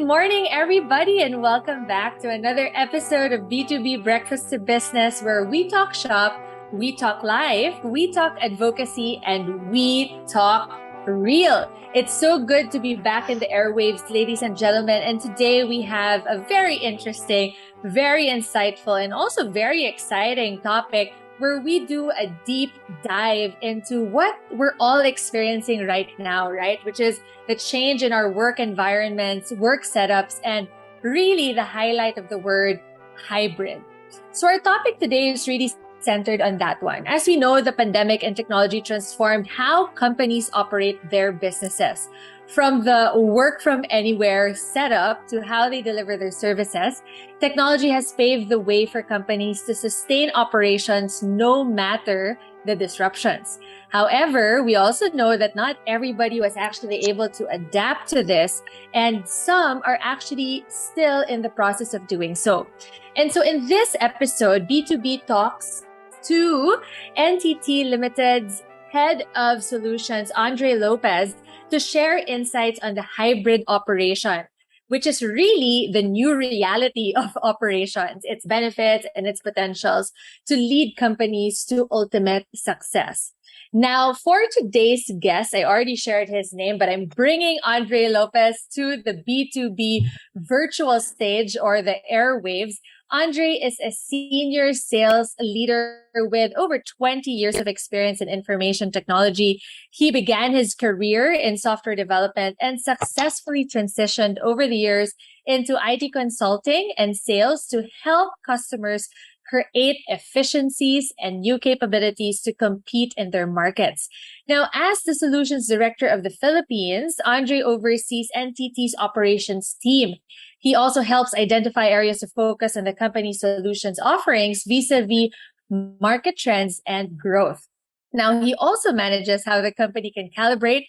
morning, everybody, and welcome back to another episode of B2B Breakfast to Business, where we talk shop, we talk life, we talk advocacy, and we talk real. It's so good to be back in the airwaves, ladies and gentlemen. And today we have a very interesting, very insightful, and also very exciting topic where we do a deep dive into what we're all experiencing right now, right? Which is the change in our work environments, work setups, and really the highlight of the word hybrid. So our topic today is really centered on that one. As we know, the pandemic and technology transformed how companies operate their businesses. From the work from anywhere setup to how they deliver their services, technology has paved the way for companies to sustain operations no matter the disruptions. However, we also know that not everybody was actually able to adapt to this, and some are actually still in the process of doing so. And so in this episode, B2B talks to NTT Limited's Head of Solutions, Andrei Lopez, to share insights on the hybrid operation, which is really the new reality of operations, its benefits and its potentials to lead companies to ultimate success. Now, for today's guest, I already shared his name, but I'm bringing Andrei Lopez to the B2B virtual stage or the airwaves. Andrei is a senior sales leader with over 20 years of experience in information technology. He began his career in software development and successfully transitioned over the years into IT consulting and sales to help customers create efficiencies and new capabilities to compete in their markets. Now, as the solutions director of the Philippines, Andrei oversees NTT's operations team. He also helps identify areas of focus in the company's solutions offerings vis-a-vis market trends and growth. Now, he also manages how the company can calibrate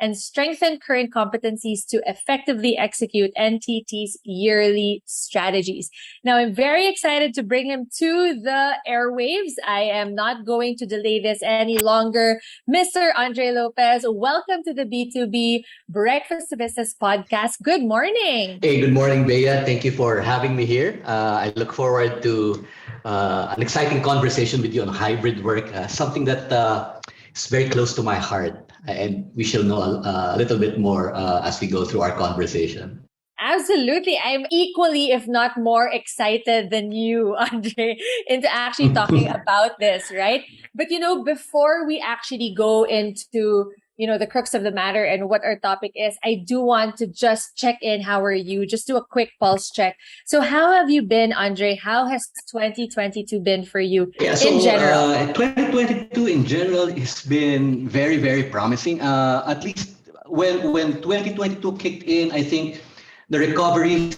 and strengthen current competencies to effectively execute NTT's yearly strategies. Now, I'm very excited to bring him to the airwaves. I am not going to delay this any longer. Mr. Andrei Lopez, welcome to the B2B Breakfast to Business podcast. Good morning. Hey, good morning, Bea. Thank you for having me here. I look forward to an exciting conversation with you on hybrid work, something that is very close to my heart. And we shall know a little bit more as we go through our conversation. Absolutely. I'm equally, if not more excited than you, Andrei, into actually talking about this, right? But, before we actually go into, the crux of the matter and what our topic is, I do want to just check in. How are you? Just do a quick pulse check. So how have you been, Andrei? How has 2022 been for you in general? 2022 in general has been very, very promising. At least when 2022 kicked in, I think the recovery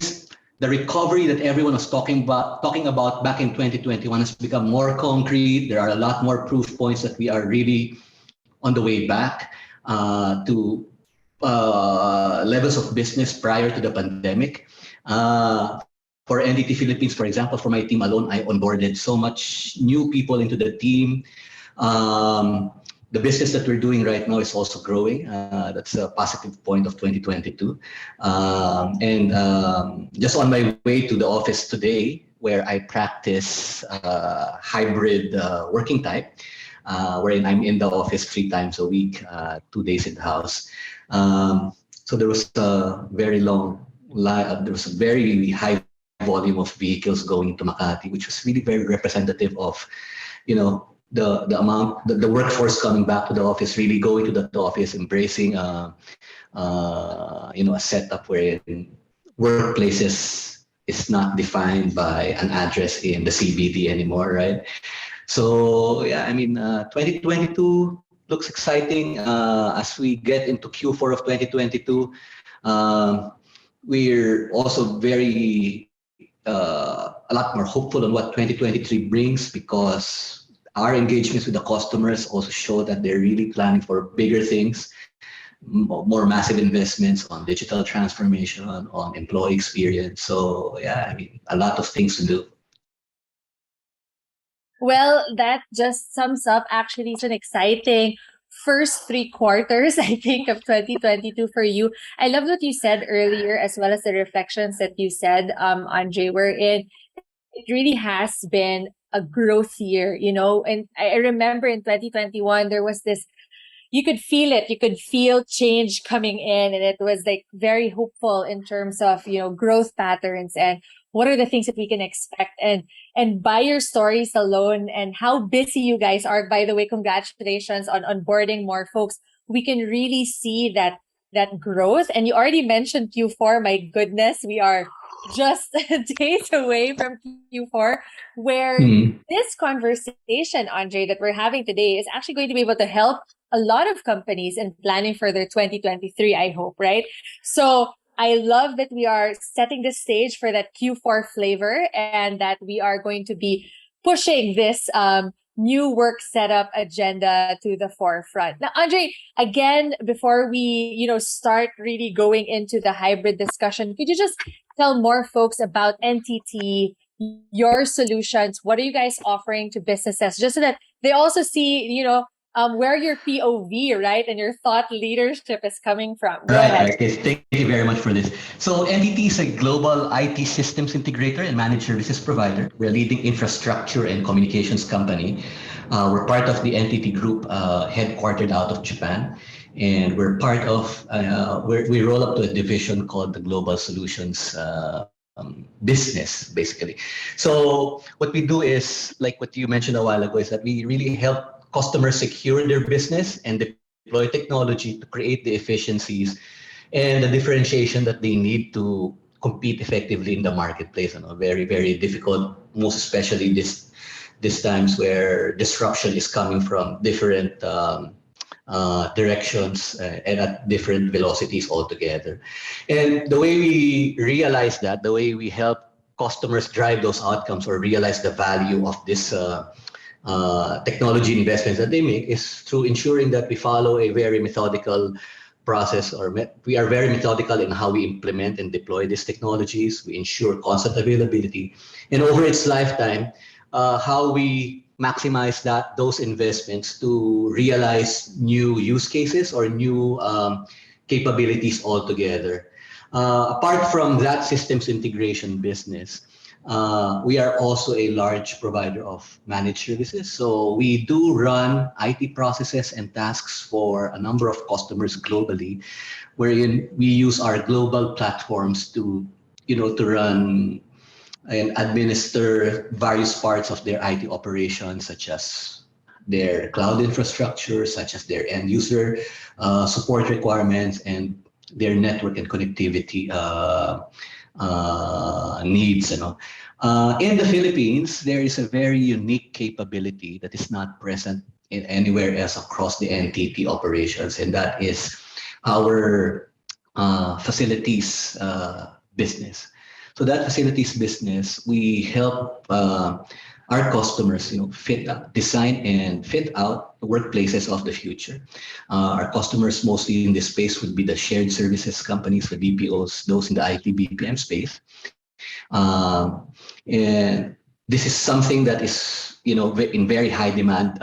that everyone was talking about back in 2021 has become more concrete. There are a lot more proof points that we are really on the way back to levels of business prior to the pandemic. For NTT Philippines, for example, for my team alone, I onboarded so much new people into the team. The business that we're doing right now is also growing. That's a positive point of 2022. Just on my way to the office today, where I practice hybrid working type, wherein I'm in the office 3 times a week, 2 days in the house. So there was a very high volume of vehicles going to Makati, which was really very representative of, the workforce coming back to the office, really going to the office, embracing a setup where workplaces is not defined by an address in the CBD anymore, right? So 2022 looks exciting. As we get into Q4 of 2022, we're also a lot more hopeful on what 2023 brings, because our engagements with the customers also show that they're really planning for bigger things, more massive investments on digital transformation, on employee experience. So a lot of things to do. Well, that just sums up actually such an exciting first 3 quarters, I think, of 2022 for you. I love what you said earlier, as well as the reflections that you said, Andre, wherein it really has been a growth year, and I remember in 2021, there was this, you could feel it. You could feel change coming in, and it was like very hopeful in terms of, growth patterns and what are the things that we can expect. And by your stories alone and how busy you guys are, by the way, congratulations on onboarding more folks. We can really see that growth. And you already mentioned Q4. My goodness, we are just days away from Q4, where this conversation, Andre, that we're having today is actually going to be able to help a lot of companies in planning for their 2023, I hope, right? So I love that we are setting the stage for that Q4 flavor, and that we are going to be pushing this new work setup agenda to the forefront. Now, Andre, again, before we, start really going into the hybrid discussion, could you just tell more folks about NTT, your solutions? What are you guys offering to businesses, just so that they also see, where your POV, right, and your thought leadership is coming from. Go ahead. Right. Yes, thank you very much for this. So NTT is a global IT systems integrator and managed services provider. We're a leading infrastructure and communications company. We're part of the NTT Group, headquartered out of Japan. And we're part of, we roll up to a division called the Global Solutions business, basically. So what we do is, like what you mentioned a while ago, is that we really help customers secure their business and deploy technology to create the efficiencies and the differentiation that they need to compete effectively in the marketplace. Very, very difficult, most especially this times where disruption is coming from different directions and at different velocities altogether. And the way we realize that, the way we help customers drive those outcomes or realize the value of this technology investments that they make, is through ensuring that we follow a very methodical process, or we are very methodical in how we implement and deploy these technologies. We ensure constant availability, and over its lifetime, how we maximize those investments to realize new use cases or new capabilities altogether. Apart from that systems integration business, we are also a large provider of managed services. So we do run IT processes and tasks for a number of customers globally, wherein we use our global platforms to run and administer various parts of their IT operations, such as their cloud infrastructure, such as their end user support requirements, and their network and connectivity needs. In the Philippines, there is a very unique capability that is not present in anywhere else across the NTT operations, and that is our facilities business. So that facilities business, we help our customers, design and fit out the workplaces of the future. Our customers mostly in this space would be the shared services companies, the BPOs, those in the IT BPM space. And this is something that is, in very high demand.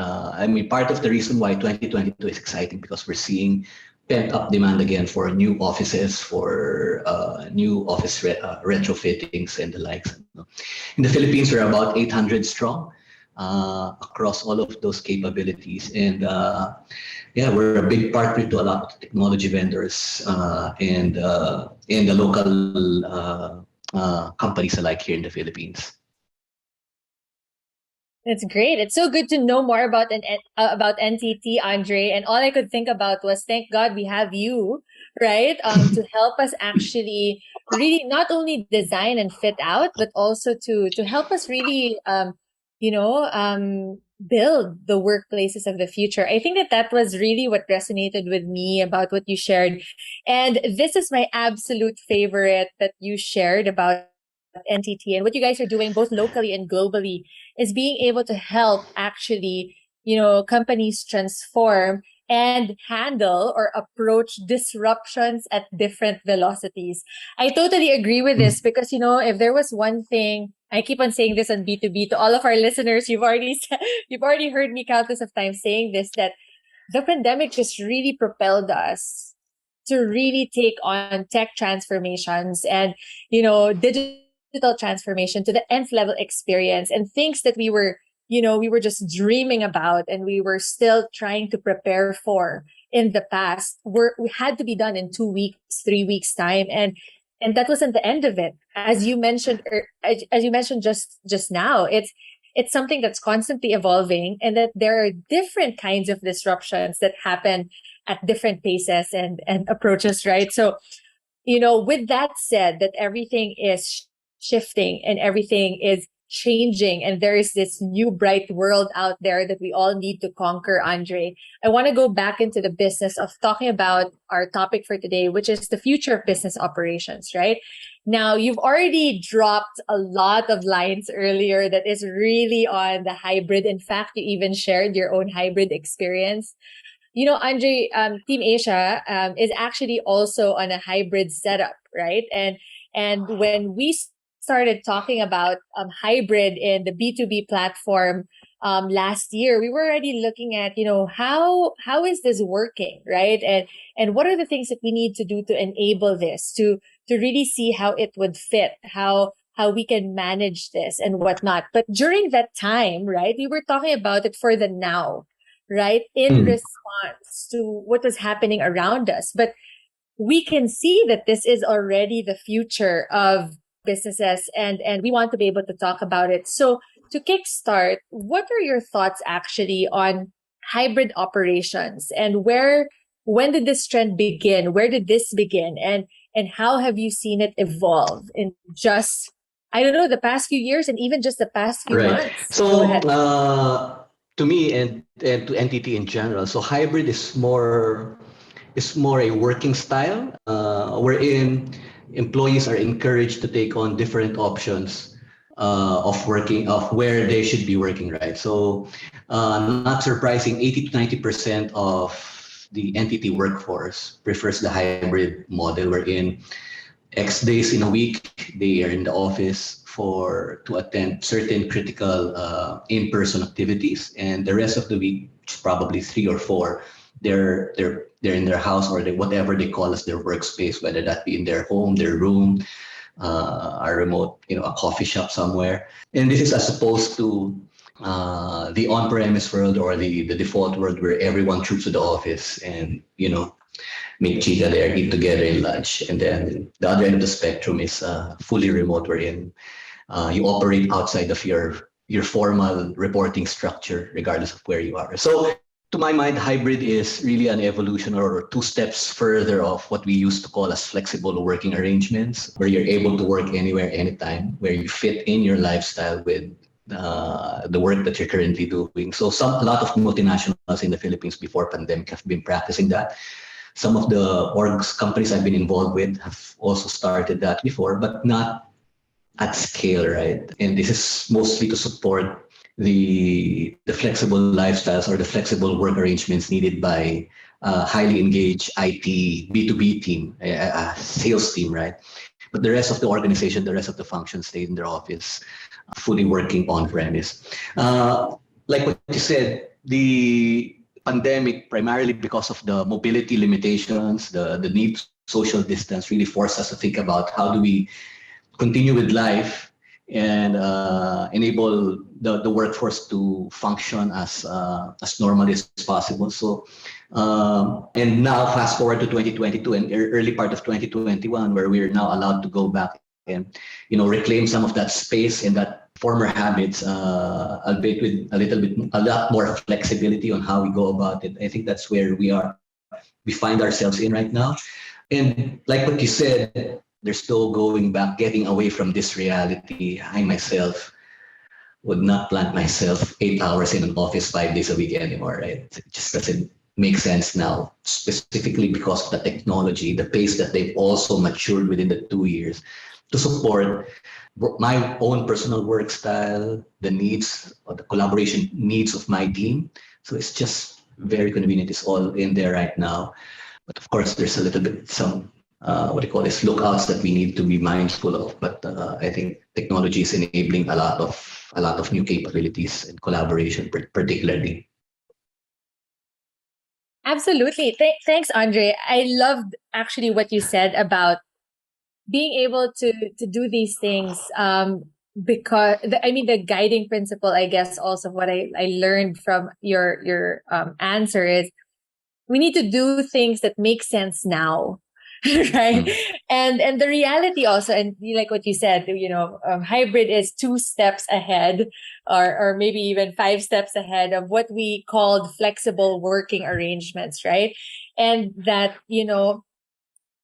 Part of the reason why 2022 is exciting, because we're seeing pent-up demand again for new offices, for new office retrofittings and the likes. In the Philippines, we're about 800 strong across all of those capabilities. And we're a big partner to a lot of technology vendors and the local companies alike here in the Philippines. It's great. It's so good to know more about NTT, Andre. And all I could think about was, thank God we have you, right? To help us actually really not only design and fit out, but also to help us really, build the workplaces of the future. I think that was really what resonated with me about what you shared. And this is my absolute favorite that you shared about NTT and what you guys are doing both locally and globally, is being able to help actually, companies transform and handle or approach disruptions at different velocities. I totally agree with this because, if there was one thing, I keep on saying this on B2B to all of our listeners, you've already heard me countless of times saying this, that the pandemic just really propelled us to really take on tech transformations and, digital transformation to the nth level experience, and things that we were just dreaming about and we were still trying to prepare for in the past we had to be done in 2 weeks, 3 weeks time. And that wasn't the end of it. As you mentioned, as you mentioned just now, it's something that's constantly evolving, and that there are different kinds of disruptions that happen at different paces and approaches, right? So, with that said, that everything is shifting and everything is changing, and there is this new bright world out there that we all need to conquer, Andre. I want to go back into the business of talking about our topic for today, which is the future of business operations, right? Now, you've already dropped a lot of lines earlier that is really on the hybrid. In fact, you even shared your own hybrid experience. Andre, Team Asia is actually also on a hybrid setup, right? And when we started talking about hybrid in the B2B platform last year, we were already looking at, how is this working, right? And what are the things that we need to do to enable this, to really see how it would fit, how we can manage this and whatnot. But during that time, right, we were talking about it for the now, right, in Mm. response to what was happening around us. But we can see that this is already the future of businesses, and we want to be able to talk about it. So to kickstart, what are your thoughts actually on hybrid operations, and when did this trend begin? Where did this begin? And how have you seen it evolve in just, I don't know, the past few years and even just the past few Right. months? Go So ahead. to me and to NTT in general, so hybrid is more a working style wherein employees are encouraged to take on different options of where they should be working, right? So not surprising, 80 to 90% of the NTT workforce prefers the hybrid model, wherein X days in a week they are in the office for to attend certain critical in-person activities, and the rest of the week, probably 3 or 4, they're in their house, or whatever they call as their workspace, whether that be in their home, their room, a remote, a coffee shop somewhere. And this is as opposed to the on-premise world, or the default world, where everyone troops to the office and meet Chica there, eat together in lunch. And then the other end of the spectrum is fully remote, wherein you operate outside of your formal reporting structure, regardless of where you are. So to my mind, hybrid is really an evolution, or 2 steps further of what we used to call as flexible working arrangements, where you're able to work anywhere, anytime, where you fit in your lifestyle with the work that you're currently doing. So a lot of multinationals in the Philippines before pandemic have been practicing that. Some of the orgs companies I've been involved with have also started that before, but not at scale, right? And this is mostly to support the flexible lifestyles, or the flexible work arrangements needed by highly engaged IT B2B team, a sales team, right? But the rest of the organization, the rest of the function stayed in their office, fully working on premise. Like what you said, the pandemic, primarily because of the mobility limitations, the need to social distance, really forced us to think about how do we continue with life and enable the workforce to function as normally as possible. So, and now fast forward to 2022 and early part of 2021, where we are now allowed to go back and reclaim some of that space and that former habits, albeit with a lot more flexibility on how we go about it. I think that's where we find ourselves in right now. And like what you said, they're still going back, getting away from this reality. I myself would not plant myself 8 hours in an office 5 days a week anymore, right? It just doesn't make sense now, specifically because of the technology, the pace that they've also matured within the 2 years to support my own personal work style, the needs or the collaboration needs of my team. So it's just very convenient. It's all in there right now. But of course, there's a little bit some what do you call this, lookouts that we need to be mindful of. But I think technology is enabling a lot of new capabilities and collaboration, particularly. Absolutely. Thanks, Andre. I loved actually what you said about being able to do these things. Because I mean, the guiding principle, I guess, also what I learned from your answer is we need to do things that make sense now. Right. Mm. And the reality also, and like what you said, hybrid is 2 steps ahead, or maybe even 5 steps ahead of what we called flexible working arrangements, right? And that,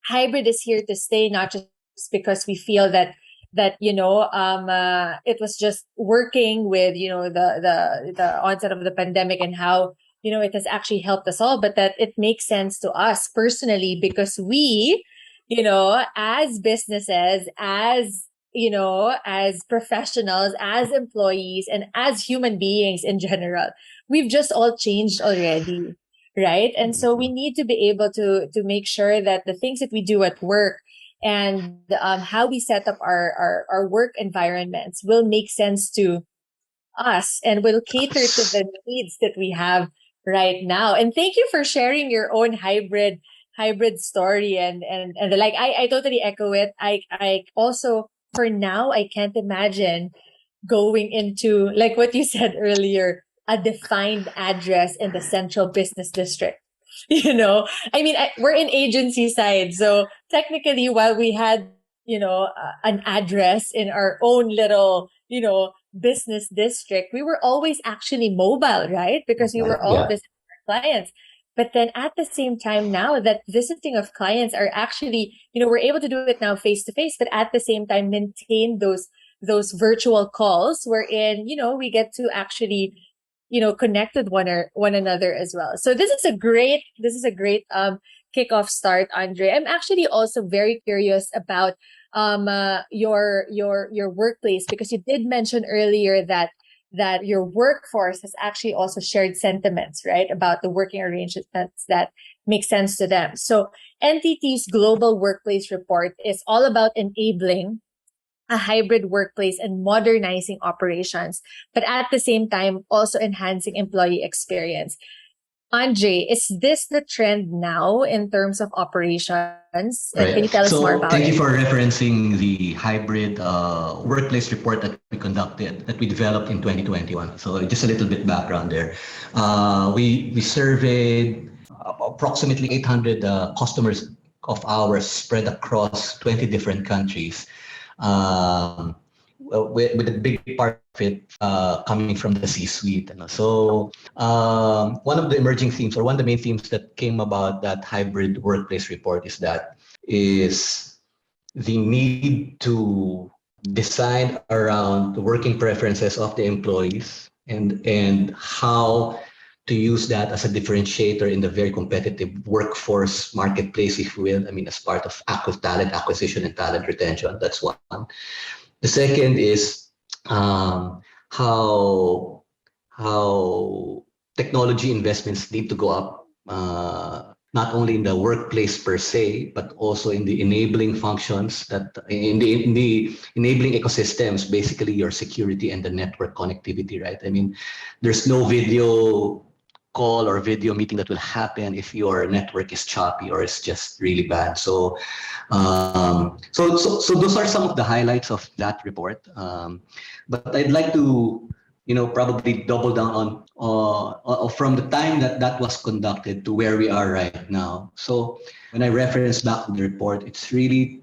hybrid is here to stay, not just because we feel that it was just working with the onset of the pandemic, and how it has actually helped us all, but that it makes sense to us personally because we, as businesses, as professionals, as employees, and as human beings in general, we've just all changed already, right? And so we need to be able to make sure that the things that we do at work, and how we set up our work environments, will make sense to us and will cater to the needs that we have right now. And thank you for sharing your own hybrid story, and like I totally echo it. I also, for now, I can't imagine going into, like what you said earlier, a defined address in the central business district. I mean, we're in agency side, so technically, while we had an address in our own little business district, we were always actually mobile, right? Because we were all Yeah. visiting our clients. But then at the same time, now that visiting of clients are actually, we're able to do it now face to face, but at the same time maintain those virtual calls wherein we get to actually connect with one another as well. So this is a great kickoff start, Andre. I'm actually also very curious about your workplace, because you did mention earlier that your workforce has actually also shared sentiments, right, about the working arrangements that make sense to them. So NTT's global workplace report is all about enabling a hybrid workplace and modernizing operations, but at the same time also enhancing employee experience. Andre, is this the trend now in terms of operations? And can you Right. tell us more So about thank you it? for referencing the hybrid workplace report that we conducted, that we developed in 2021. So just a little bit background there. We surveyed approximately 800 customers of ours spread across 20 different countries. Um, with a big part of it coming from the C-suite. So one of the emerging themes, or one of the main themes that came about that hybrid workplace report, is the need to design around the working preferences of the employees, and how to use that as a differentiator in the very competitive workforce marketplace, if you will. I mean, as part of talent acquisition and talent retention. That's one. The second is how technology investments need to go up, not only in the workplace per se, but also in the enabling functions, that in the enabling ecosystems, basically your security and the network connectivity, right? I mean, there's no video call or video meeting that will happen if your network is choppy or it's just really bad. So those are some of the highlights of that report. But I'd like to, probably double down on from the time that that was conducted to where we are right now. So when I reference back to the report, it's really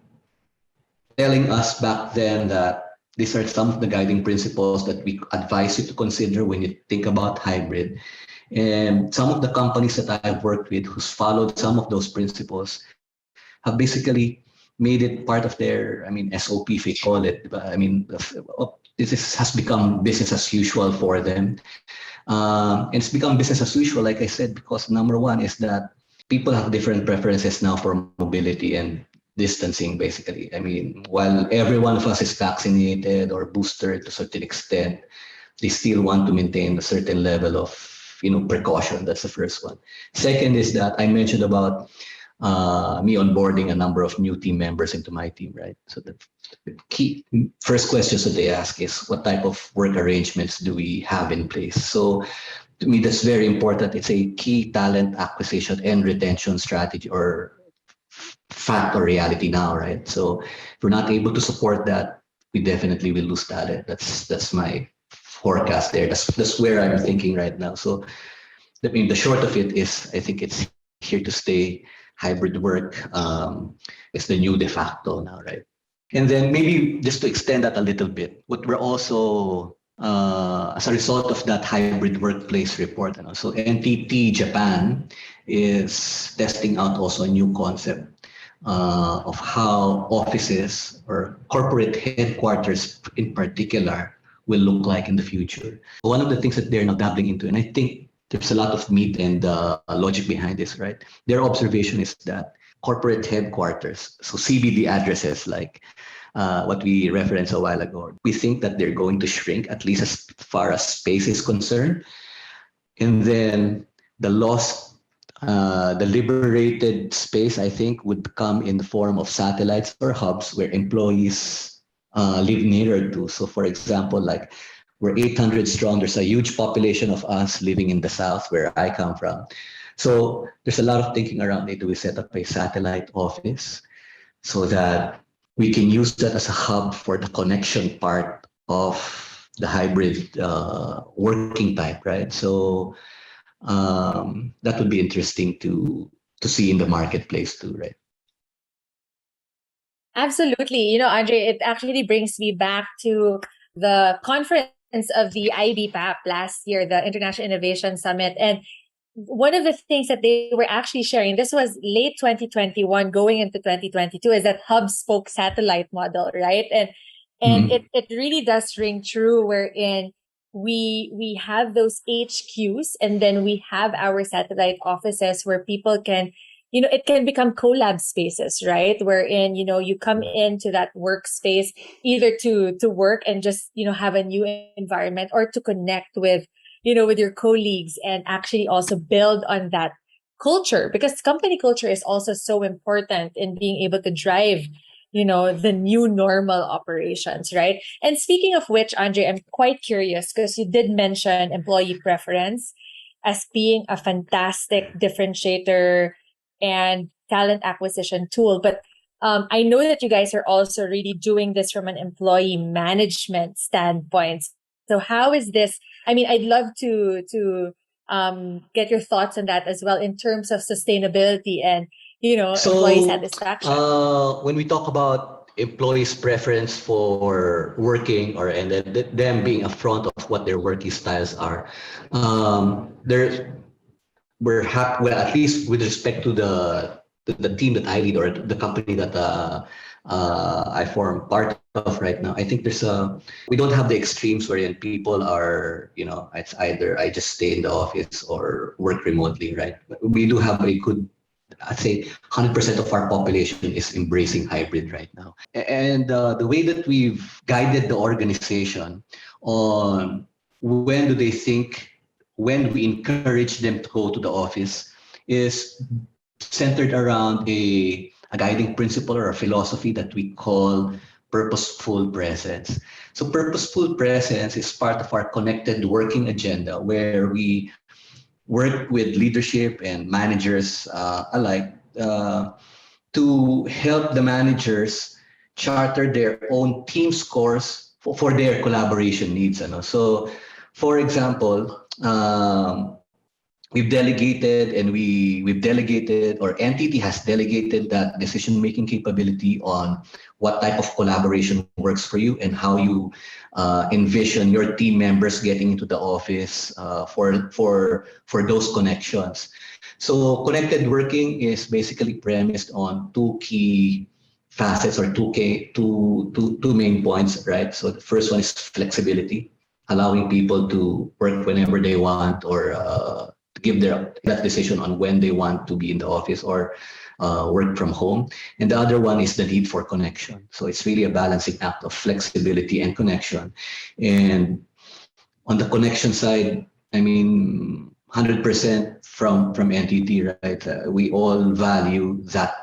telling us back then that these are some of the guiding principles that we advise you to consider when you think about hybrid. And some of the companies that I've worked with who's followed some of those principles have basically made it part of their, I mean, SOP, if we call it. But I mean, has become business as usual for them. And it's become business as usual, like I said, because number one is that people have different preferences now for mobility and distancing, basically. I mean, while every one of us is vaccinated or boosted to a certain extent, they still want to maintain a certain level of precaution. That's the first one. Second is that I mentioned about me onboarding a number of new team members into my team, right? So the key first questions that they ask is, what type of work arrangements do we have in place? So to me, that's very important. It's a key talent acquisition and retention strategy, or fact or reality now, right? So if we're not able to support that, we definitely will lose talent. That's my forecast there. That's where I'm thinking right now. So I mean, the short of it is, I think it's here to stay. Hybrid work is the new de facto now, right? And then maybe just to extend that a little bit, what we're also as a result of that hybrid workplace report, so NTT Japan is testing out also a new concept of how offices or corporate headquarters in particular will look like in the future. One of the things that they're now dabbling into, and I think there's a lot of meat and logic behind this, right? Their observation is that corporate headquarters, so CBD addresses like what we referenced a while ago, we think that they're going to shrink, at least as far as space is concerned. And then the lost, the liberated space, I think, would come in the form of satellites or hubs where employees live nearer to. So for example, like we're 800 strong. There's a huge population of us living in the south where I come from. So there's a lot of thinking around it. Do we set up a satellite office so that we can use that as a hub for the connection part of the hybrid working type, right? So that would be interesting to see in the marketplace too, right? Absolutely. Andre, it actually brings me back to the conference of the IBPAP last year, the International Innovation Summit. And one of the things that they were actually sharing, this was late 2021 going into 2022, is that hub spoke satellite model, right? And it really does ring true, wherein we have those HQs, and then we have our satellite offices where people can, it can become collab spaces, right? Wherein, you come into that workspace either to work and just, have a new environment, or to connect with your colleagues, and actually also build on that culture, because company culture is also so important in being able to drive, the new normal operations, right? And speaking of which, Andre, I'm quite curious because you did mention employee preference as being a fantastic differentiator and talent acquisition tool. But I know that you guys are also really doing this from an employee management standpoint. So how is this? I mean, I'd love to get your thoughts on that as well in terms of sustainability and employee So satisfaction. when we talk about employees' preference for working, or and them being upfront of what their working styles are, there we're happy. Well, at least with respect to the team that I lead, or the company that I form part of right now, I think we don't have the extremes wherein people are, it's either I just stay in the office or work remotely, right? We do have a good, I'd say 100% of our population is embracing hybrid right now. And the way that we've guided the organization on when do they think, when we encourage them to go to the office, is centered around a guiding principle or a philosophy that we call purposeful presence. So purposeful presence is part of our connected working agenda, where we work with leadership and managers alike to help the managers charter their own team scores for their collaboration needs. So, for example, we've delegated, we've delegated, or NTT has delegated that decision making capability on what type of collaboration works for you and how you envision your team members getting into the office for those connections. So connected working is basically premised on two key facets, or two main points, right? So the first one is flexibility, allowing people to work whenever they want, or give that decision on when they want to be in the office or work from home. And the other one is the need for connection. So it's really a balancing act of flexibility and connection. And on the connection side, I mean, 100% from NTT, right? We all value that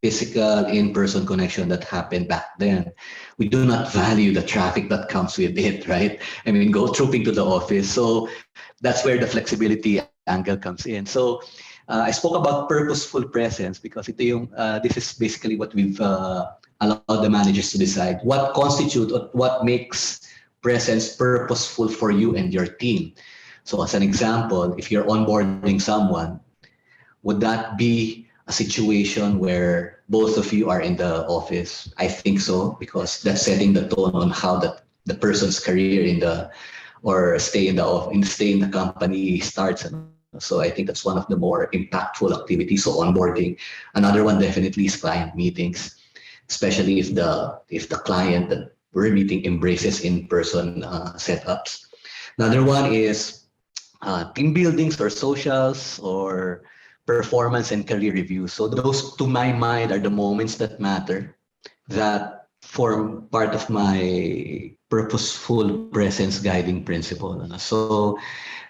physical in-person connection that happened back then. We do not value the traffic that comes with it, right? I mean, go trooping to the office. So that's where the flexibility angle comes in. So I spoke about purposeful presence because this is basically what we've allowed the managers to decide what constitutes or what makes presence purposeful for you and your team. So as an example, if you're onboarding someone, would that be a situation where both of you are in the office? I think so, because that's setting the tone on how the person's career in the or stay in the company starts. And so I think that's one of the more impactful activities. So onboarding. Another one definitely is client meetings, especially if the client that we're meeting embraces in-person setups. Another one is team buildings or socials or performance and career reviews. So those, to my mind, are the moments that matter, that form part of my purposeful presence guiding principle. So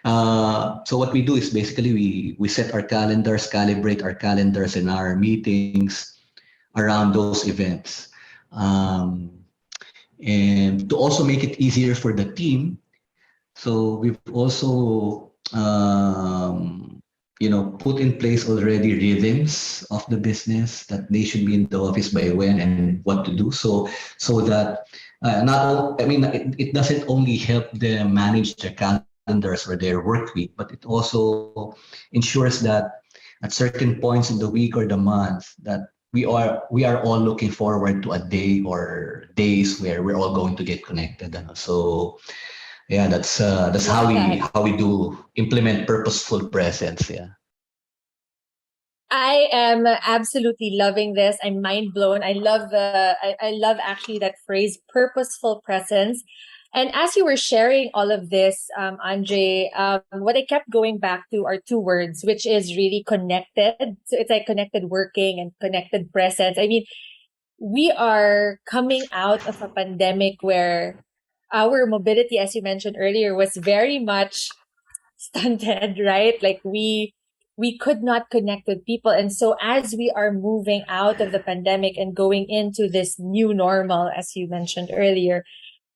what we do is basically we set our calendars, calibrate our calendars and our meetings around those events. And to also make it easier for the team, so we've also put in place already rhythms of the business that they should be in the office by when and what to do. So that it doesn't only help them manage their calendars or their work week, but it also ensures that at certain points in the week or the month that we are all looking forward to a day or days where we're all going to get connected. So yeah, that's how Love we that. how we do implement purposeful presence. Yeah. I am absolutely loving this. I'm mind blown. I love actually that phrase, purposeful presence. And as you were sharing all of this, Andre, what I kept going back to are two words, which is really connected. So it's like connected working and connected presence. I mean, we are coming out of a pandemic where our mobility, as you mentioned earlier, was very much stunted, right? Like we could not connect with people. And so as we are moving out of the pandemic and going into this new normal, as you mentioned earlier,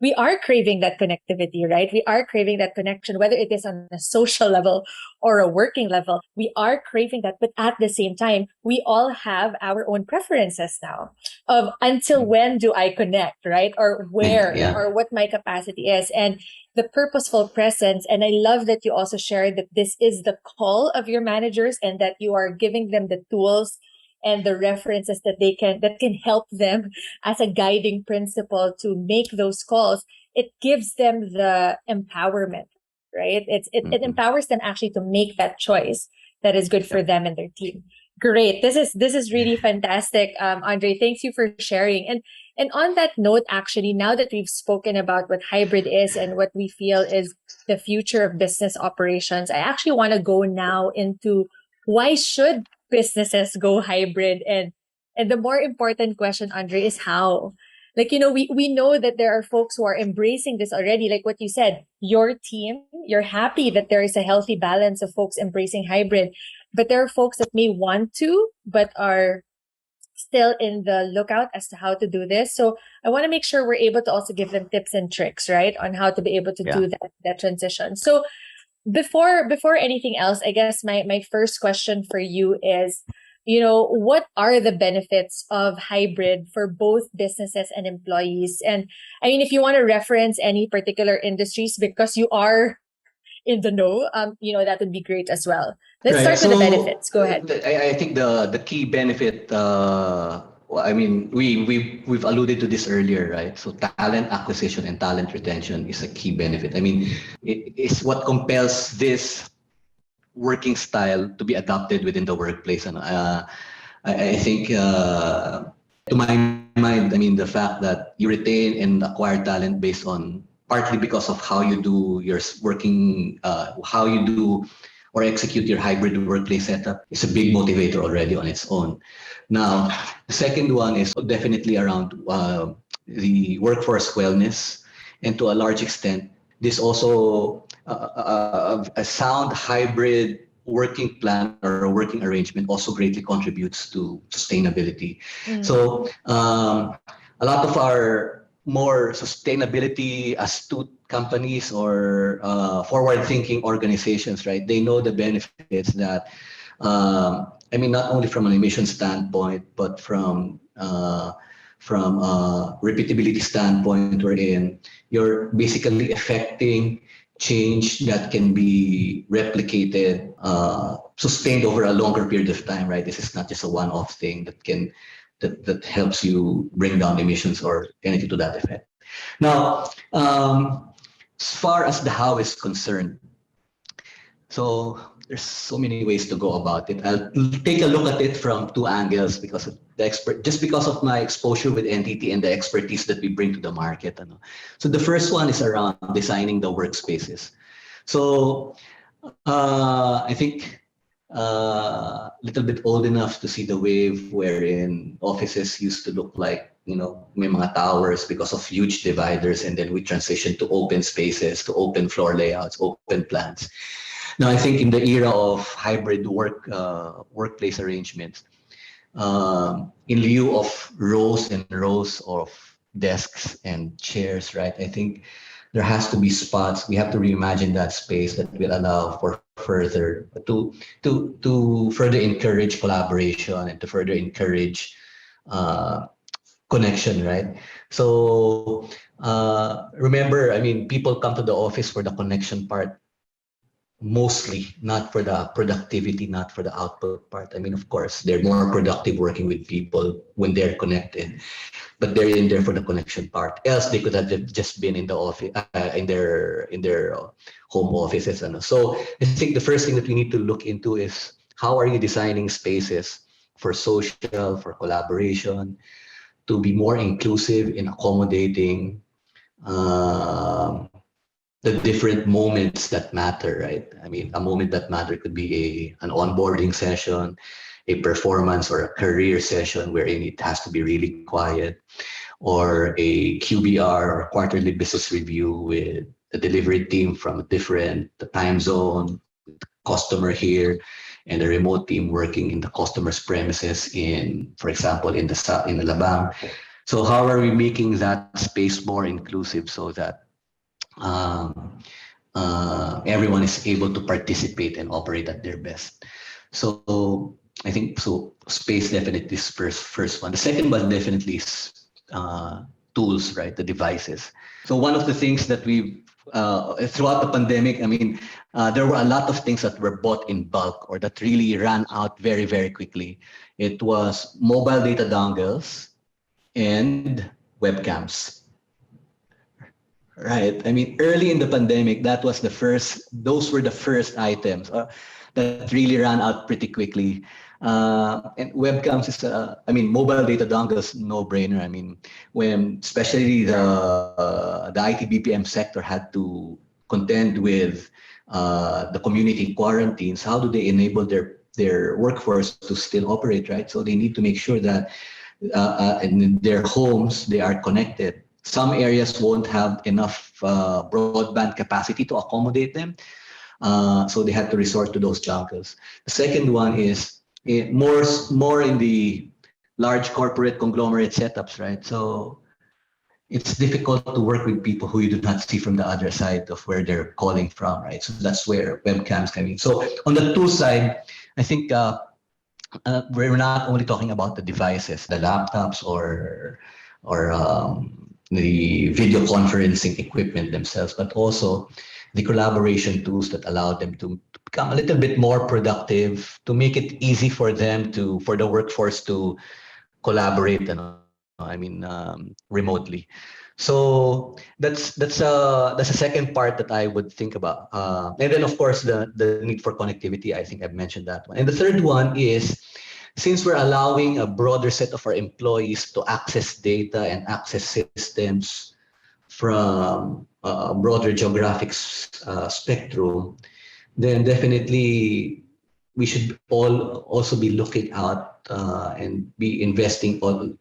we are craving that connectivity, right? We are craving that connection, whether it is on a social level or a working level. We are craving that. But at the same time, we all have our own preferences now of until when do I connect, right? Or where Yeah. or what my capacity is. And the purposeful presence. And I love that you also shared that this is the call of your managers and that you are giving them the tools and the references that can help them as a guiding principle to make those calls. It gives them the empowerment, right? It empowers them actually to make that choice that is good for them and their team. Great. This is really fantastic, Andre. Thanks you for sharing. And on that note, actually, now that we've spoken about what hybrid is and what we feel is the future of business operations, I actually want to go now into why should businesses go hybrid, and the more important question, Andre, is how. Like, we know that there are folks who are embracing this already. Like what you said, your team, you're happy that there is a healthy balance of folks embracing hybrid. But there are folks that may want to, but are still in the lookout as to how to do this. So I want to make sure we're able to also give them tips and tricks, right, on how to be able to Yeah. do that transition. So before anything else, I guess my first question for you is, what are the benefits of hybrid for both businesses and employees? And I mean, if you want to reference any particular industries because you are in the know, that would be great as well. Let's Right. start with the So benefits. Go ahead. I think the key benefit. Well, I mean, we've alluded to this earlier, right? So talent acquisition and talent retention is a key benefit. I mean, it is what compels this working style to be adopted within the workplace. And I think, to my mind, I mean, the fact that you retain and acquire talent based on partly because of how you do your working, how you do or execute your hybrid workplace setup is a big motivator already on its own. Now, the second one is definitely around the workforce wellness, and to a large extent, this also a sound hybrid working plan or a working arrangement also greatly contributes to sustainability. Mm. So a lot of our more sustainability astute companies or forward-thinking organizations, right? They know the benefits that, I mean, not only from an emission standpoint, but from a repeatability standpoint, wherein you're basically affecting change that can be replicated, sustained over a longer period of time, right? This is not just a one-off thing that helps you bring down emissions or anything to that effect. Now, as far as the how is concerned, so there's so many ways to go about it. I'll take a look at it from two angles because of just because of my exposure with NTT and the expertise that we bring to the market. Ano. So the first one is around designing the workspaces. So I think a little bit old enough to see the wave wherein offices used to look like, may mga towers because of huge dividers, and then we transitioned to open spaces, to open floor layouts, open plans. Now, I think in the era of hybrid workplace arrangements, in lieu of rows and rows of desks and chairs, right? I think there has to be spots. We have to reimagine that space that will allow for further to further encourage collaboration and to further encourage connection, right? So remember, I mean, people come to the office for the connection part mostly, not for the productivity, not for the output part. I mean, of course, they're more productive working with people when they're connected, but they're in there for the connection part. Else, they could have just been in the office, in their home offices. And so, I think the first thing that we need to look into is how are you designing spaces for social, for collaboration, to be more inclusive in accommodating the different moments that matter, right? I mean, a moment that matter could be an onboarding session, a performance or a career session wherein it has to be really quiet, or a QBR or quarterly business review with the delivery team from a different time zone, customer here, and a remote team working in the customer's premises in, for example, in Alabang. So how are we making that space more inclusive so that everyone is able to participate and operate at their best? So I think so. Space definitely is first one. The second one definitely is tools, right? The devices. So one of the things that we throughout the pandemic, I mean, there were a lot of things that were bought in bulk or that really ran out very, very quickly. It was mobile data dongles and webcams. Right. I mean, early in the pandemic, those were the first items that really ran out pretty quickly. And webcams is, I mean, mobile data dongles, no brainer. I mean, when especially the IT BPM sector had to contend with the community quarantines, how do they enable their workforce to still operate, right? So they need to make sure that in their homes, they are connected. Some areas won't have enough broadband capacity to accommodate them. So they had to resort to those dongles. The second one is more in the large corporate conglomerate setups, right? So it's difficult to work with people who you do not see from the other side of where they're calling from, right? So that's where webcams come in. So on the tool side, I think we're not only talking about the devices, the laptops or the video conferencing equipment themselves, but also the collaboration tools that allow them to become a little bit more productive, to make it easy for the workforce to collaborate and remotely. So that's a second part that I would think about. And then of course the need for connectivity. I think I've mentioned that one. And the third one is, since we're allowing a broader set of our employees to access data and access systems from a broader geographic spectrum, then definitely we should all also be looking out and be investing on,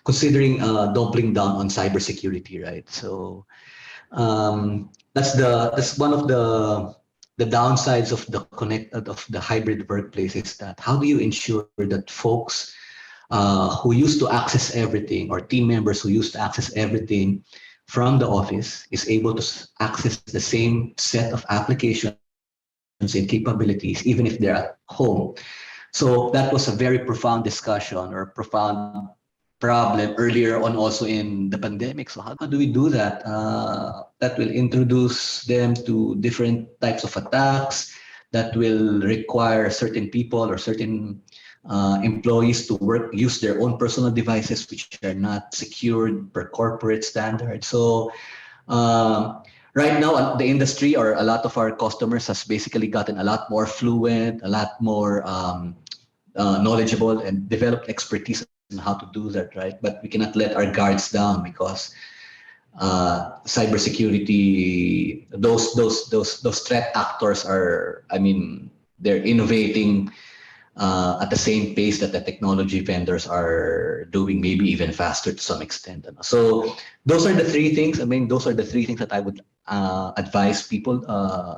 considering doubling down on cybersecurity, right? So that's one of the downsides of the hybrid workplace, is that how do you ensure that folks who used to access everything, or team members who used to access everything from the office, is able to access the same set of applications and capabilities, even if they're at home. So that was a very profound discussion, or profound problem earlier on, also in the pandemic. So how do we do that? That will introduce them to different types of attacks, that will require certain people or certain employees to use their own personal devices, which are not secured per corporate standard. So right now, the industry, or a lot of our customers, has basically gotten a lot more fluent, a lot more knowledgeable, and developed expertise on how to do that, right? But we cannot let our guards down, because cybersecurity, those threat actors are, I mean, they're innovating at the same pace that the technology vendors are doing, maybe even faster to some extent. So those are the three things. I mean, those are the three things that I would advise people,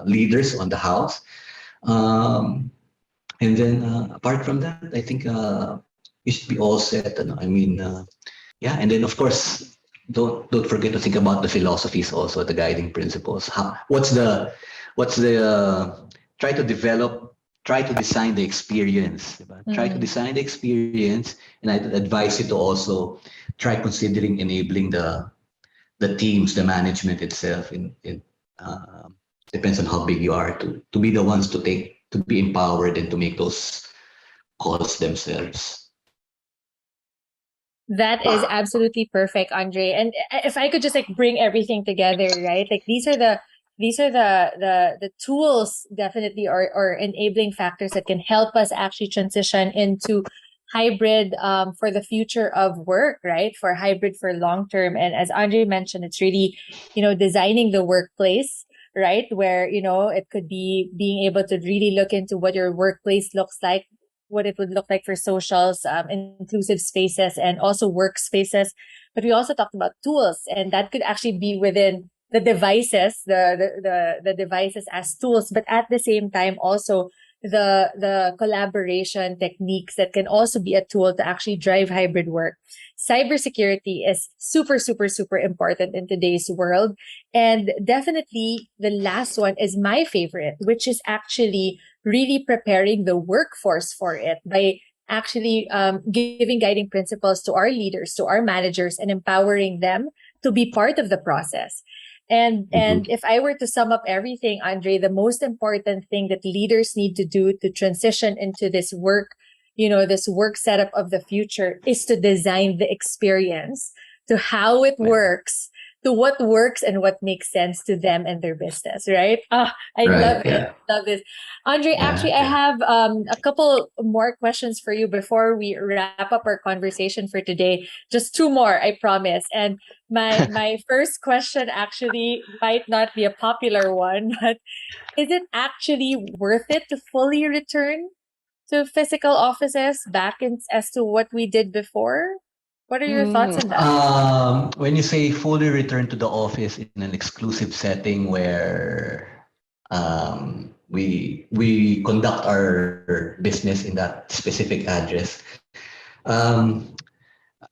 leaders on the house. Um, and then apart from that, I think you should be all set. I mean, yeah. And then of course, don't forget to think about the philosophies also, the guiding principles. What's the try to develop, try to design the experience. Diba? Try to Mm-hmm. design the experience, and I'd advise you to also try considering enabling the teams, the management itself. In depends on how big you are, to be the ones to be empowered and to make those calls themselves. That is absolutely perfect, Andre. And if I could just like bring everything together, right? Like these are the tools, definitely, or enabling factors that can help us actually transition into hybrid for the future of work, right? For hybrid for long term. And as Andre mentioned, it's really, designing the workplace, right? Where, it could be being able to really look into what your workplace looks like, what it would look like for socials, inclusive spaces, and also workspaces. But we also talked about tools, and that could actually be within the devices, the devices as tools, but at the same time also the collaboration techniques that can also be a tool to actually drive hybrid work. Cybersecurity is super, super, super important in today's world. And definitely the last one is my favorite, which is actually really preparing the workforce for it by actually giving guiding principles to our leaders, to our managers, and empowering them to be part of the process. And Mhm. if I were to sum up everything, Andre, the most important thing that leaders need to do to transition into this work, this work setup of the future, is to design the experience to how it Yeah. works, to what works and what makes sense to them and their business, right? I love Right. this. Yeah. Love this. Andre, Yeah. actually, I Yeah. have a couple more questions for you before we wrap up our conversation for today. Just two more, I promise. And my first question actually might not be a popular one, but is it actually worth it to fully return to physical offices back in as to what we did before? What are your thoughts on that? When you say fully return to the office in an exclusive setting where we conduct our business in that specific address, um,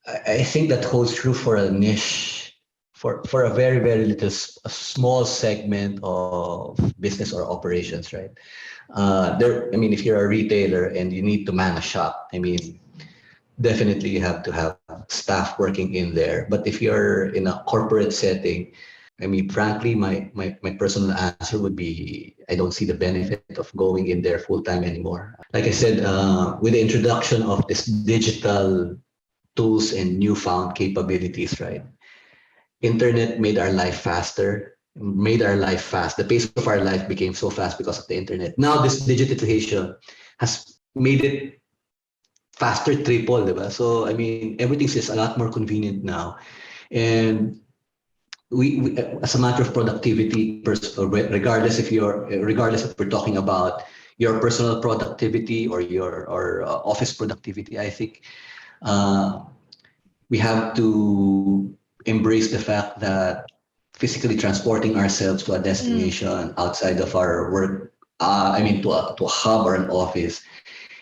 I think that holds true for a niche, for a very very little a small segment of business or operations, right? There, I mean, if you're a retailer and you need to man a shop, I mean, definitely you have to have staff working in there. But if you're in a corporate setting, I mean, frankly, my personal answer would be I don't see the benefit of going in there full time anymore. Like I said, with the introduction of this digital tools and newfound capabilities, right? Internet made our life faster, made our life fast. The pace of our life became so fast because of the internet. Now this digitization has made it faster triple, diba? So I mean, everything's just a lot more convenient now. And we as a matter of productivity, regardless if you're, regardless if we're talking about your personal productivity or your or office productivity, I think uh, we have to embrace the fact that physically transporting ourselves to a Mm, destination outside of our work, I mean, to a hub or an office,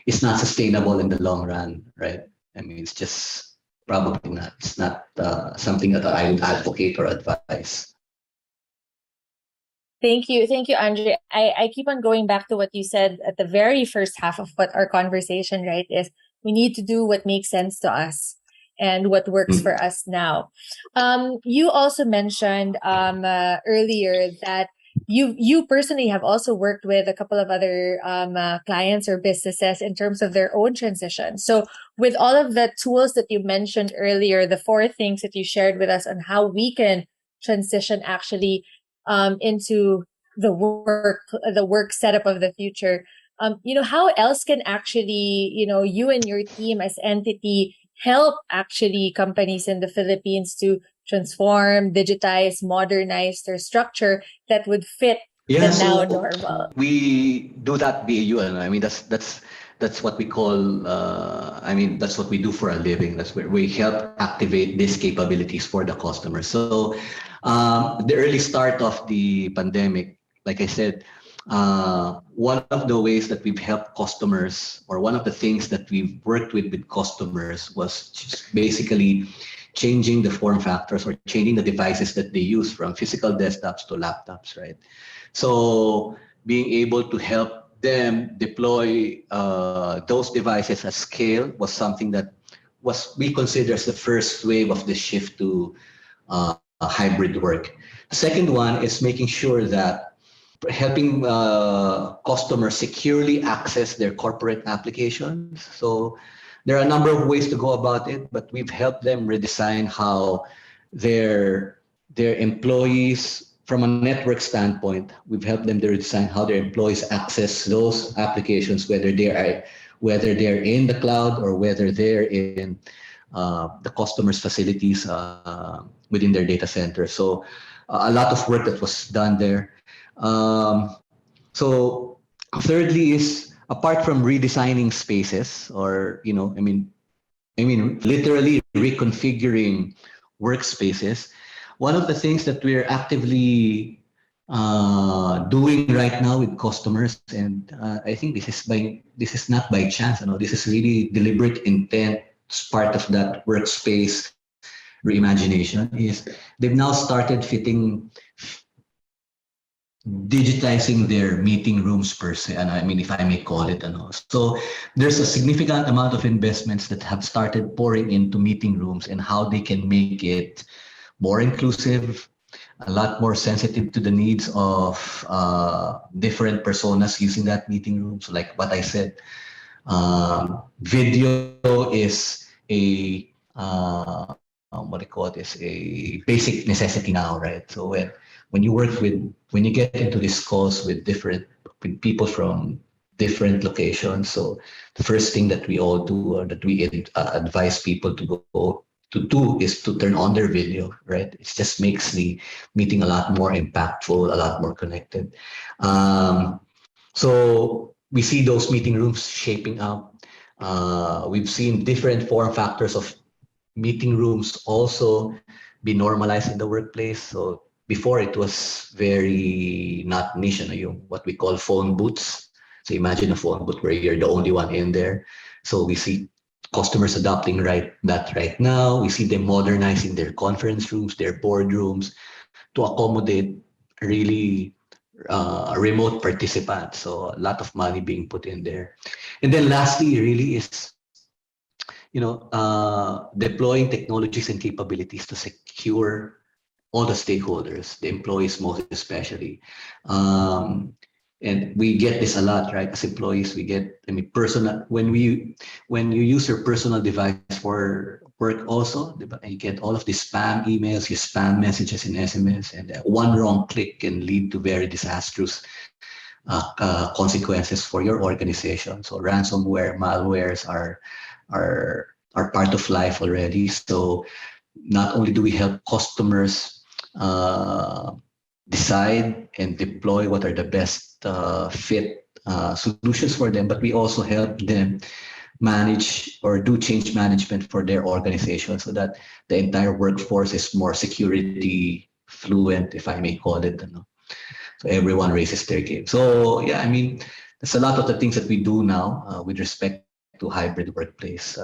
is not sustainable in the long run, right? I mean, it's just probably not. It's not something that I would advocate or advise. Thank you, Andre. I keep on going back to what you said at the very first half of what our conversation, right, is we need to do what makes sense to us and what works Mm. for us now. You also mentioned earlier that you personally have also worked with a couple of other clients or businesses in terms of their own transition. So with all of the tools that you mentioned earlier, the four things that you shared with us on how we can transition actually into the work setup of the future. How else can actually, you and your team as entity help actually companies in the Philippines to transform, digitize, modernize their structure that would fit the Yeah, now so normal? we do that BAU, and I mean that's what we call. I mean that's what we do for a living. That's where we help activate these capabilities for the customer. So the early start of the pandemic, like I said, one of the ways that we've helped customers, or one of the things that we've worked with customers, was just basically changing the form factors or changing the devices that they use from physical desktops to laptops, right? So being able to help them deploy those devices at scale was something that was we consider as the first wave of the shift to hybrid work. The second one is making sure that helping customers securely access their corporate applications. So there are a number of ways to go about it, but we've helped them redesign how their employees, from a network standpoint, we've helped them to redesign how their employees access those applications, whether they're in the cloud or whether they're in the customer's facilities within their data center. So a lot of work that was done there. So thirdly is, apart from redesigning spaces, or I mean literally reconfiguring workspaces, one of the things that we're actively doing right now with customers, and I think this is not by chance. This is really deliberate intent. It's part of that workspace reimagination. Is they've now started digitizing their meeting rooms per se, and I mean, if I may call it, so there's a significant amount of investments that have started pouring into meeting rooms and how they can make it more inclusive, a lot more sensitive to the needs of different personas using that meeting room. So like what I said, video is what do you call it, is a basic necessity now, right? So when you get into these calls with people from different locations, so the first thing that we all do, or that we advise people to go to do, is to turn on their video, right? It just makes the meeting a lot more impactful, a lot more connected. So we see those meeting rooms shaping up. We've seen different form factors of meeting rooms also be normalized in the workplace. So before, it was very not niche, what we call phone booths. So imagine a phone booth where you're the only one in there. So we see customers adopting right now. We see them modernizing their conference rooms, their boardrooms, to accommodate really remote participants. So a lot of money being put in there. And then lastly, really is deploying technologies and capabilities to secure all the stakeholders, the employees most especially. And we get this a lot, right? As employees, we get, I mean, personal, when you use your personal device for work also, you get all of these spam emails, your spam messages and SMS, and one wrong click can lead to very disastrous consequences for your organization. So ransomware, malwares are part of life already. So not only do we help customers decide and deploy what are the best fit solutions for them, but we also help them manage or do change management for their organization, so that the entire workforce is more security fluent, if I may call it. So everyone raises their game. So yeah, I mean, there's a lot of the things that we do now with respect to hybrid workplace.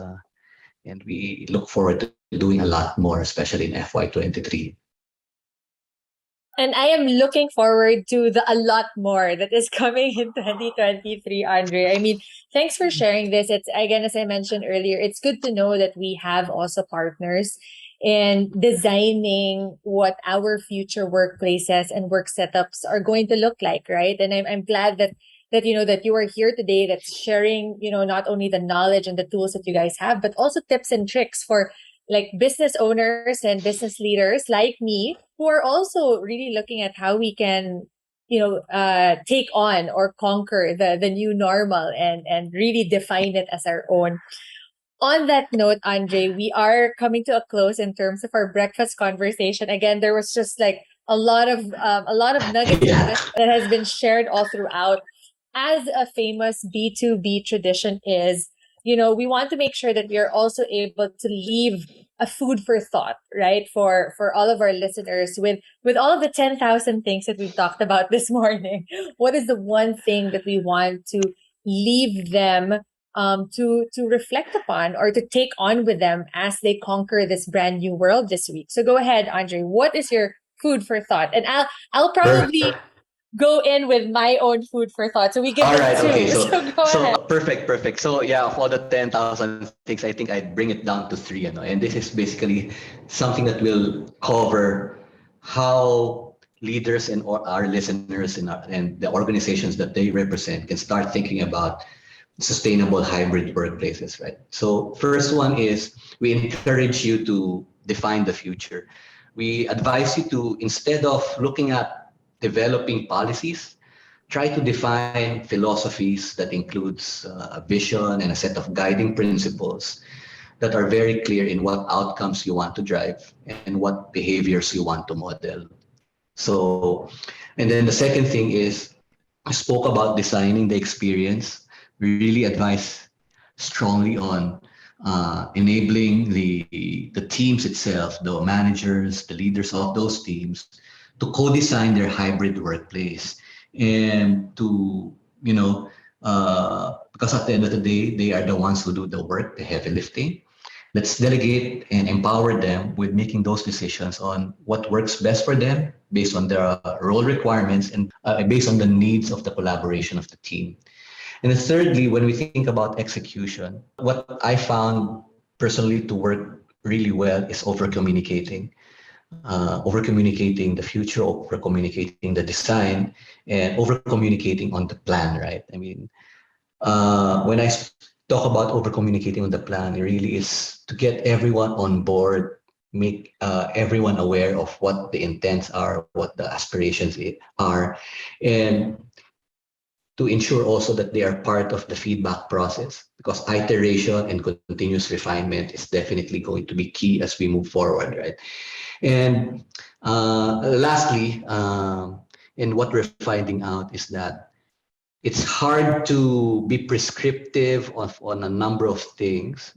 And we look forward to doing a lot more, especially in FY23. And I am looking forward to the a lot more that is coming in 2023, Andre. I mean, thanks for sharing this. It's again, as I mentioned earlier, it's good to know that we have also partners in designing what our future workplaces and work setups are going to look like, right? And I'm glad that you know that you are here today, that's sharing, you know, not only the knowledge and the tools that you guys have, but also tips and tricks for like business owners and business leaders like me who are also really looking at how we can, you know, take on or conquer the new normal and really define it as our own. On that note, Andre, we are coming to a close in terms of our breakfast conversation. Again, there was just like a lot of nuggets of Yeah. wisdom that has been shared all throughout. As a famous B2B tradition is, you know, we want to make sure that we are also able to leave a food for thought, right? For all of our listeners with all of the 10,000 things that we've talked about this morning. What is the one thing that we want to leave them to reflect upon or to take on with them as they conquer this brand new world this week? So go ahead, Andre. What is your food for thought? And I'll probably Perfect. go in with my own food for thought. So we give All them right. Okay. two. So go So ahead. perfect. Perfect. So yeah, of all the 10,000 things, I think I'd bring it down to three. And this is basically something that will cover how leaders and our listeners and the organizations that they represent can start thinking about sustainable hybrid workplaces, right? So first one is we encourage you to define the future. We advise you to, instead of looking at developing policies, try to define philosophies that includes a vision and a set of guiding principles that are very clear in what outcomes you want to drive and what behaviors you want to model. So, and then the second thing is I spoke about designing the experience. We really advise strongly on enabling the teams itself, the managers, the leaders of those teams, to co-design their hybrid workplace and to because at the end of the day they are the ones who do the work, the heavy lifting. Let's delegate and empower them with making those decisions on what works best for them based on their role requirements and based on the needs of the collaboration of the team. And then thirdly, when we think about execution, what I found personally to work really well is over communicating. Over communicating the future, over communicating the design, and over communicating on the plan, right? I mean, when I talk about over communicating on the plan, it really is to get everyone on board, make everyone aware of what the intents are, what the aspirations are, and to ensure also that they are part of the feedback process, because iteration and continuous refinement is definitely going to be key as we move forward, right? And lastly, and what we're finding out is that it's hard to be prescriptive on a number of things,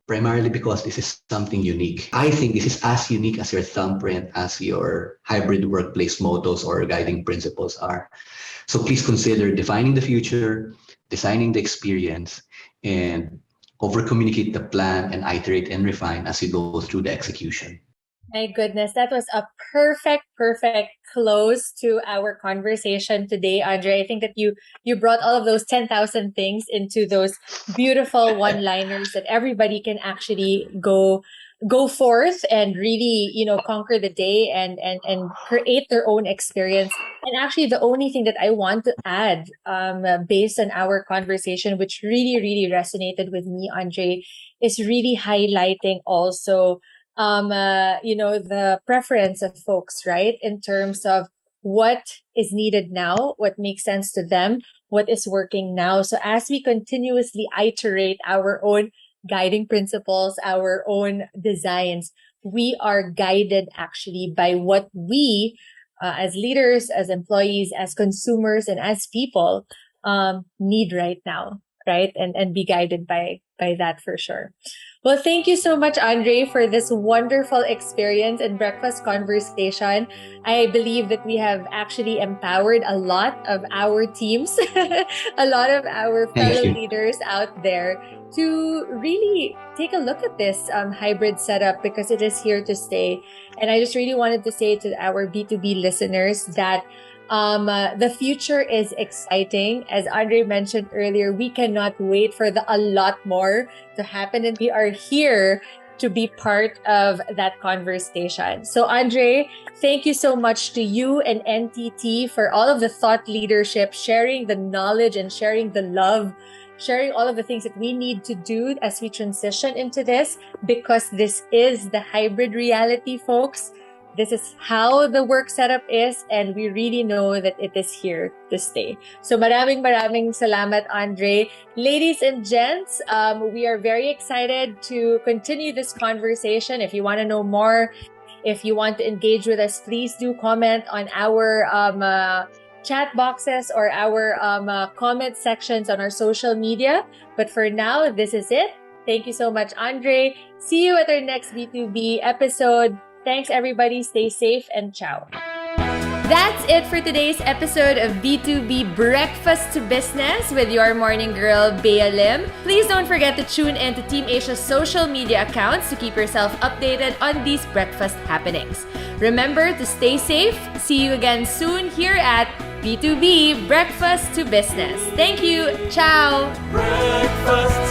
primarily because this is something unique. I think this is as unique as your thumbprint, as your hybrid workplace mottos or guiding principles are. So please consider defining the future, designing the experience, and over communicate the plan and iterate and refine as you go through the execution. My goodness, that was a perfect close to our conversation today, Andre. I think that you brought all of those 10,000 things into those beautiful one-liners that everybody can actually go forth and really, you know, conquer the day and create their own experience. And actually the only thing that I want to add based on our conversation, which really resonated with me, Andre, is really highlighting also you know, the preference of folks, right? In terms of what is needed now, what makes sense to them, what is working now. So as we continuously iterate our own guiding principles, our own designs, we are guided actually by what we, as leaders, as employees, as consumers, and as people, need right now, right? And be guided by that for sure. Well, thank you so much, Andrei, for this wonderful experience and breakfast conversation. I believe that we have actually empowered a lot of our teams, a lot of our Thank fellow you. leaders out there to really take a look at this hybrid setup because it is here to stay. And I just really wanted to say to our B2B listeners that the future is exciting. As Andre mentioned earlier, we cannot wait for a lot more to happen, and we are here to be part of that conversation. So, Andre, thank you so much to you and NTT for all of the thought leadership, sharing the knowledge and sharing the love, sharing all of the things that we need to do as we transition into this, because this is the hybrid reality, folks. This is how the work setup is, and we really know that it is here to stay. So maraming salamat, Andre. Ladies and gents, we are very excited to continue this conversation. If you want to know more, if you want to engage with us, please do comment on our chat boxes or our comment sections on our social media. But for now, this is it. Thank you so much, Andre. See you at our next B2B episode. Thanks, everybody. Stay safe and ciao. That's it for today's episode of B2B Breakfast to Business with your morning girl, Bea Lim. Please don't forget to tune in to Team Asia's social media accounts to keep yourself updated on these breakfast happenings. Remember to stay safe. See you again soon here at B2B Breakfast to Business. Thank you. Ciao. Breakfast